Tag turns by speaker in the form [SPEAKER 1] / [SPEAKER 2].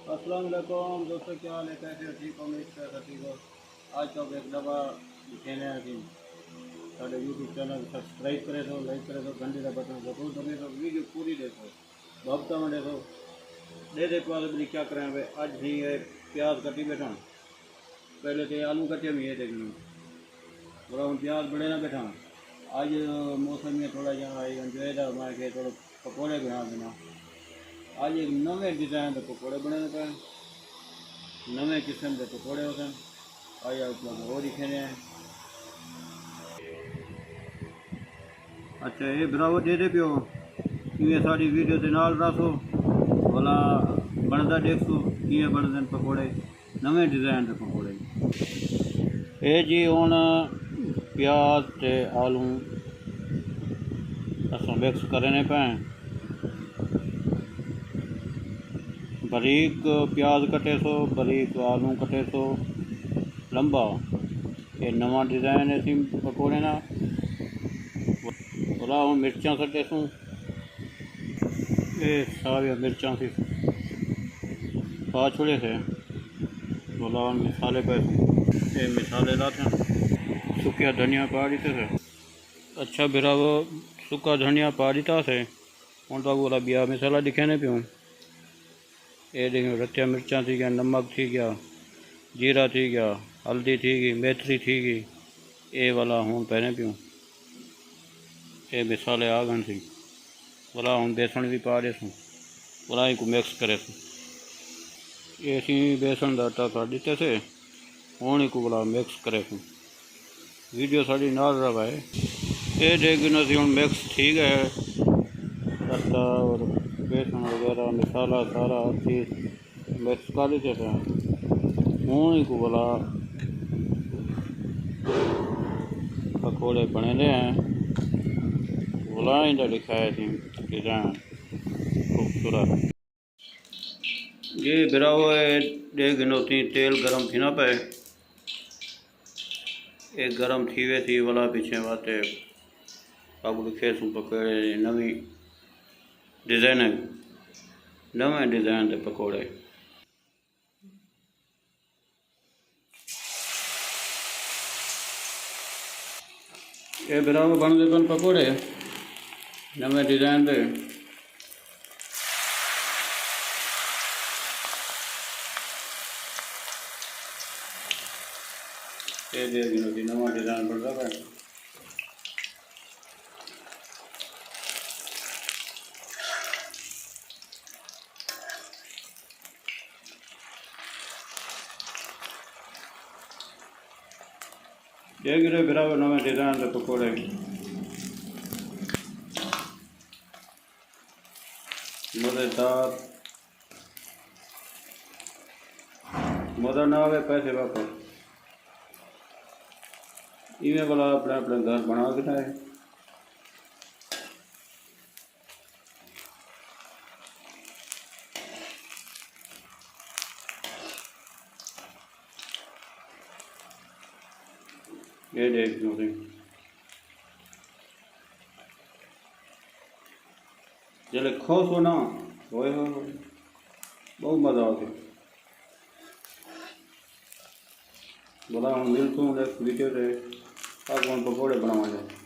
[SPEAKER 1] अस्सलाम वालेकुम दोस्तों, क्या हाल है? कैसे हो? ठीक हो? मैं ठीक हो। आज तो एक दफ़ा कहने हैं कि साढ़े यूट्यूब चैनल सब्सक्राइब करे तो लाइक करे तो घंटे का बटन जरूर दबे तो वीडियो पूरी देखो। हफ्ता में देखो दे देखो वाले बड़ी क्या करें भाई। आज भी है प्याज कटी बैठा, पहले तो आलू कटे भी है देखने थोड़ा हम प्याज बड़े ना बैठा। आज मौसम में थोड़ा जहाँ जो है मैं के थोड़ा पकौड़े बना देना। आज एक नवे डिज़ाइन के पकौड़े बने पे, नवे किस्म के पकौड़े होते हैं। आज आप और ही खेने हैं। अच्छा ये बराबर दे दे पियो कि सारी वीडियो के नाल रखो भला बनता देखो कि बनते पकौड़े, नवे डिज़ाइन के पकौड़े। ये जी हुण प्याज ते आलू अस मिक्स करने पे, बारीक प्याज कटे सो, बारीक आलू कटे सो लंबा। ये नवा डिज़ाइन है सी पकौड़े ना। बोला हूँ मिर्चा कटे सूँ, ये सारी मिर्चा सी पा छोड़े थे। बोला हूँ मिसाले पे ये मिसाले लाते हैं, सूखा धनिया पा दीते थे। अच्छा बिरा वो सूखा धनिया पा दीता थे। हूँ तो बोला बिया मिसाला दिखे नहीं पियूँ। ये देखो रत्या मिर्चा थी गया, नमक थी गया, जीरा थी गया, हल्दी थी गई, मेथरी थी गई। ये वाला हूँ पहने पियूँ। ये मिसाले आ गए थी। बोला हूँ बेसन भी पा दे सूँ, बोला इनको मिक्स करे सूँ। ये सी बेसन का आटा कर दिते थे, हूँ इनको बोला मिक्स करे सूँ। वीडियो साड़ी नाल रहा है। ये देखना सी हूँ मिक्स ठीक है, आटा और बेसन वगैरह मसाला सारा चीज़ मिक्स कर देते थे। हूँ इनको बोला पकौड़े बने दे हैं। बोला इधर लिखा है थी डिज़ाइन खूबसूरत। ये बिरा हुआ है 1.5 गिनौती तेल गरम थी ना पे, एक गरम थी वे थी वाला पीछे बाते अब लिखे सूँ पकौड़े नवी डिज़ाइन है, नवे डिज़ाइन के पकौड़े। ये बिराव बनते पन पकौड़े नवे डिज़ाइन के। ये देखिए नवा डिज़ाइन बन रहा है। देख रहे बिराव नवे डिज़ाइन के पकौड़े मज़ेदार। मज़ा ना आवे पैसे वापस। इवें वाला अपने अपने घर बना के खाए। ये देख लो जले खुश हो ना होए हो बहुत मज़ा आते। बोला हम मिलते हैं वीडियो से आप पकौड़े बनावा जाए।